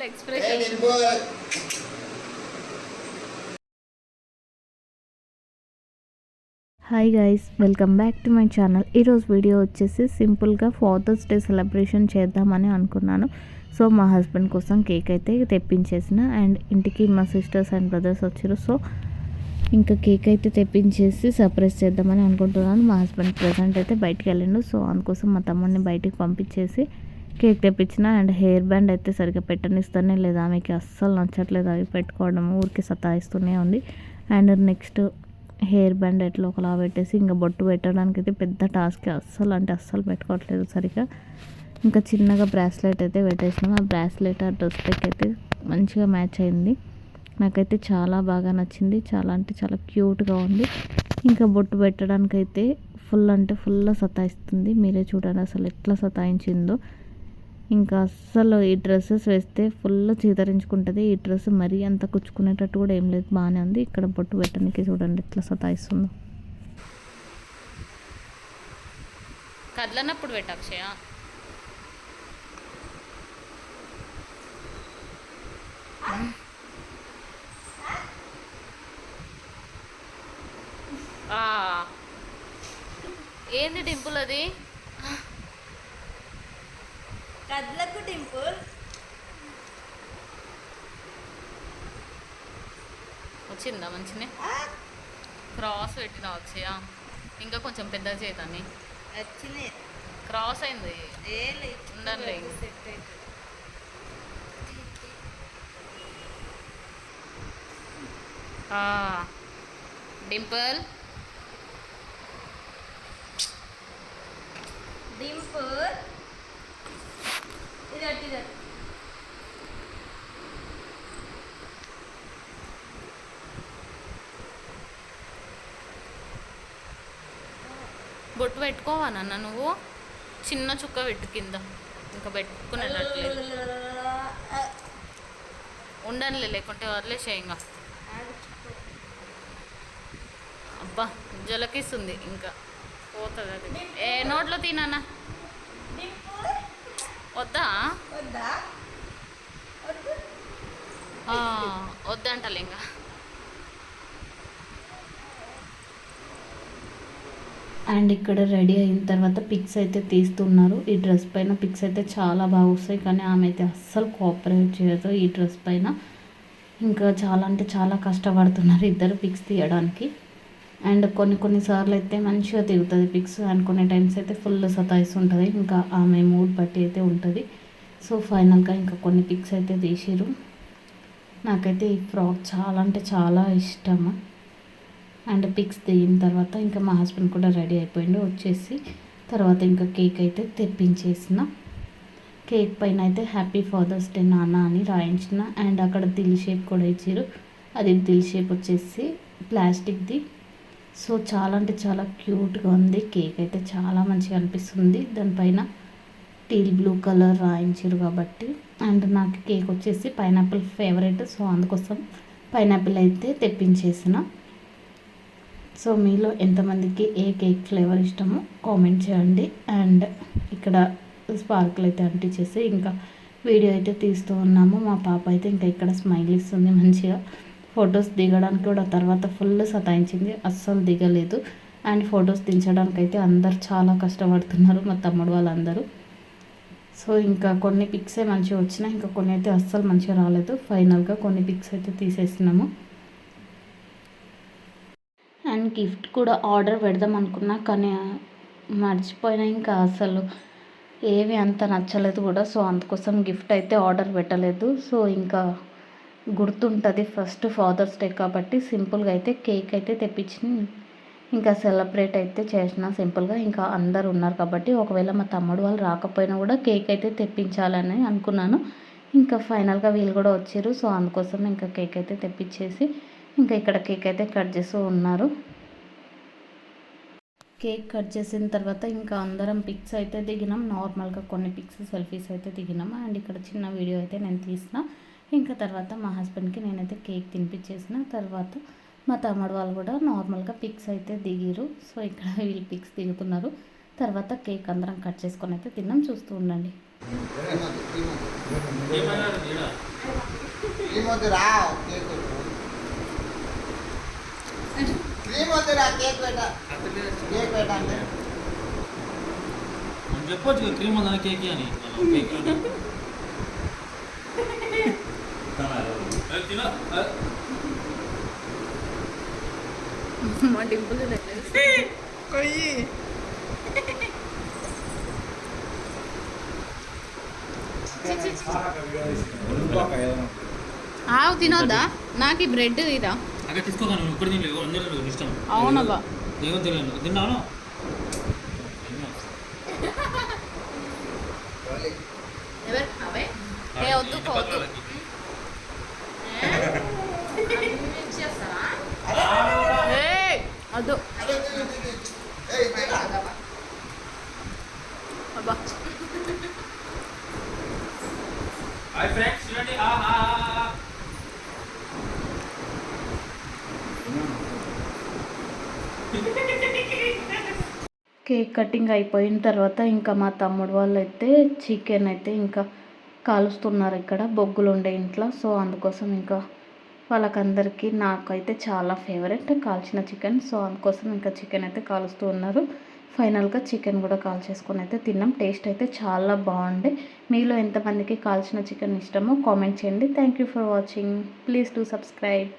Expression. Hi guys, welcome back to my channel. ఈరోజు video వచ్చేసి సింపుల్గా ఫాదర్స్ డే సెలబ్రేషన్ చేద్దామని అనుకున్నాను. సో మా హస్బెండ్ కోసం కేక్ అయితే తెప్పించేసిన, అండ్ ఇంటికి మా సిస్టర్స్ అండ్ బ్రదర్స్ వచ్చారు. సో ఇంకా కేక్ అయితే తెప్పించేసి సర్ప్రైజ్ చేద్దామని అనుకుంటున్నాను. మా హస్బెండ్ ప్రజెంట్ అయితే బయటికి వెళ్ళిండు. సో అందుకోసం మా తమ్ముడిని బయటికి పంపించేసి కేక్ తెప్పించిన. అండ్ హెయిర్ బ్యాండ్ అయితే సరిగ్గా పెట్టనిస్తూనే లేదు, ఆమెకి అస్సలు నచ్చట్లేదు అవి పెట్టుకోవడం, ఊరికి సతాయిస్తూనే ఉంది. అండ్ నెక్స్ట్ హెయిర్ బ్యాండ్ ఎట్లా ఒకలా పెట్టేసి ఇంకా బొట్టు పెట్టడానికి అయితే పెద్ద టాస్క్, అస్సలు పెట్టుకోవట్లేదు సరిగ్గా. ఇంకా చిన్నగా బ్రాస్లెట్ అయితే పెట్టేసినాం. ఆ బ్రాస్లెట్ ఆ డ్రెస్ పైకి అయితే మంచిగా మ్యాచ్ అయింది. నాకైతే చాలా బాగా నచ్చింది, చాలా అంటే చాలా క్యూట్గా ఉంది. ఇంకా బొట్టు పెట్టడానికి అయితే ఫుల్ అంటే ఫుల్ సతాయిస్తుంది. మీరే చూడండి అసలు ఎట్లా సతాయించిందో. ఇంకా అస్సలు ఈ డ్రెస్సెస్ వేస్తే ఫుల్ చీదరించుకుంటుంది. ఈ డ్రెస్ మరీ అంత కుచ్చుకునేటట్టు కూడా ఏం లేదు, బాగానే ఉంది. ఇక్కడ బొట్టు పెట్టడానికి చూడండి ఎట్లా సతాయిస్తుందో. కదలనప్పుడు పెట్టక్షయ. ఏంది డింపుల్ అది? కదలకు డింపుల్ వచ్చిందా మంచినే? క్రాస్ పెట్టిన అక్షయ, ఇంకా కొంచెం పెద్ద చేతాన్ని వచ్చినాయి. క్రాస్ అయింది ఉండండి. డింపుల్ డింపుల్ ఇది బొట్టు పెట్టుకోవా నాన్న నువ్వు? చిన్న చుక్క పెట్టు కింద, ఇంకా పెట్టుకునేటట్లేదు. ఉండనులే, లేకుంటే వదిలేసే ఇంకా. అబ్బా జలకిస్తుంది, ఇంకా పోతుంది అది. ఏ నోట్లో తినానా? వద్దా వద్దంటలే ఇంకా. అండ్ ఇక్కడ రెడీ అయిన తర్వాత పిక్స్ అయితే తీస్తున్నారు. ఈ డ్రెస్ పైన పిక్స్ అయితే చాలా బాగా వస్తాయి, కానీ ఆమె అయితే అస్సలు కోఆపరేట్ చేయదు ఈ డ్రెస్ పైన. ఇంకా చాలా అంటే చాలా కష్టపడుతున్నారు ఇద్దరు పిక్స్ తీయడానికి. అండ్ కొన్నిసార్లు అయితే మంచిగా తిరుగుతుంది పిక్స్, అండ్ కొన్ని టైమ్స్ అయితే ఫుల్ సతాయిస్తుంటుంది. ఇంకా ఆమె మూడ్ బట్టి అయితే ఉంటుంది. సో ఫైనల్గా ఇంకా కొన్ని పిక్స్ అయితే తీసిరు. నాకైతే ఈ ఫ్రాక్ చాలా అంటే చాలా ఇష్టము. అండ్ పిక్స్ దిగిన తర్వాత ఇంకా మా హస్బెండ్ కూడా రెడీ అయిపోయిండు వచ్చేసి. తర్వాత ఇంకా కేక్ అయితే తెప్పించేసిన. కేక్ పైన అయితే హ్యాపీ ఫాదర్స్ డే నాన్న అని రాయించిన. అండ్ అక్కడ దిల్ షేప్ కూడా ఇచ్చారు. అది దిల్ షేప్ వచ్చేసి ప్లాస్టిక్ది. సో చాలా అంటే చాలా క్యూట్గా ఉంది. కేక్ అయితే చాలా మంచిగా అనిపిస్తుంది. దానిపైన టీల్ బ్లూ కలర్ రాయించారు కాబట్టి. అండ్ నాకు కేక్ వచ్చేసి పైనాపిల్ ఫేవరెట్, సో అందుకోసం పైనాపిల్ అయితే తెప్పించేసిన. సో మీలో ఎంతమందికి ఏ కేక్ ఫ్లేవర్ ఇష్టమో కామెంట్ చేయండి. అండ్ ఇక్కడ స్పార్కులు అయితే అంటించేసి ఇంకా వీడియో అయితే తీస్తూ ఉన్నాము. మా పాప అయితే ఇంకా ఇక్కడ స్మైల్ ఇస్తుంది మంచిగా. ఫొటోస్ దిగడానికి కూడా తర్వాత ఫుల్ సతాయించింది, అస్సలు దిగలేదు. అండ్ ఫొటోస్ దించడానికి అయితే అందరు చాలా కష్టపడుతున్నారు, మా తమ్ముడు వాళ్ళందరూ. సో ఇంకా కొన్ని పిక్సే మంచిగా వచ్చినాయి, ఇంకా కొన్ని అయితే అస్సలు మంచిగా రాలేదు. ఫైనల్గా కొన్ని పిక్స్ అయితే తీసేసినాము. అండ్ గిఫ్ట్ కూడా ఆర్డర్ పెడదాం అనుకున్నా, కానీ మర్చిపోయినా. ఇంకా అసలు ఏవి అంత నచ్చలేదు కూడా, సో అందుకోసం గిఫ్ట్ అయితే ఆర్డర్ పెట్టలేదు. సో ఇంకా గుర్తుంటుంది ఫస్ట్ ఫాదర్స్ డే కాబట్టి సింపుల్గా అయితే కేక్ అయితే తెప్పించి ఇంకా సెలబ్రేట్ అయితే చేసిన సింపుల్గా. ఇంకా అందరు ఉన్నారు కాబట్టి ఒకవేళ మా తమ్ముడు వాళ్ళు రాకపోయినా కూడా కేక్ అయితే తెప్పించాలని అనుకున్నాను. ఇంకా ఫైనల్గా వీళ్ళు కూడా వచ్చారు. సో అందుకోసం ఇంకా కేక్ అయితే తెప్పించేసి ఇంకా ఇక్కడ కేక్ అయితే కట్ చేస్తూ ఉన్నారు. కేక్ కట్ చేసిన తర్వాత ఇంకా అందరం పిక్స్ అయితే దిగినాం. నార్మల్గా కొన్ని పిక్స్ సెల్ఫీస్ అయితే దిగినాం. అండ్ ఇక్కడ చిన్న వీడియో అయితే నేను తీసిన. ఇంకా తర్వాత మా హస్బెండ్కి నేనైతే కేక్ తినిపించేసిన. తర్వాత మా తమ్ముడు వాళ్ళు కూడా నార్మల్గా పిక్స్ అయితే దిగిరు. సో ఇక్కడ వీళ్ళు పిక్స్ దిగుతున్నారు. తర్వాత కేక్ అందరం కట్ చేసుకొని అయితే తిన్నాం. చూస్తూ ఉండండి. క్రీమ్ వద్దురా కేక్ పెట్టు క్రీమ్ వద్దురా కేక్ పెట్టండి మనం చెప్పొచ్చు క్రీమ్ ఉందా కేక్ అని కేక్ తిన మా డింపుల్ కొయ్యి ఆవు తినొద్దా నాకు ఈ బ్రెడ్ ఇదా అక్కడ తీసుకోగా నువ్వు ఇప్పుడు తినలేవు అందరూ ఇష్టం అవునబ్బా ఏమో తెలియదు తిన్నాను ఎవరు అవే ఏ వద్దు వద్దు వద్దు అబ్బా హాయ్ ఫ్రెండ్స్ చూడండి కేక్ కటింగ్ అయిపోయిన తర్వాత ఇంకా మా తమ్ముడు వాళ్ళు అయితే చికెన్ అయితే ఇంకా కాలుస్తున్నారు ఇక్కడ బొగ్గులు ఉండే ఇంట్లో. సో అందుకోసం ఇంకా వాళ్ళకందరికీ నాకైతే చాలా ఫేవరెట్ కాల్చిన చికెన్. సో అందుకోసం ఇంకా చికెన్ అయితే కాలుస్తూ ఉన్నారు. ఫైనల్గా చికెన్ కూడా కాల్చేసుకొని అయితే తిన్నాం. టేస్ట్ అయితే చాలా బాగుండే. మీలో ఎంతమందికి కాల్చిన చికెన్ ఇష్టమో కామెంట్ చేయండి. Thank you for watching. Please do subscribe.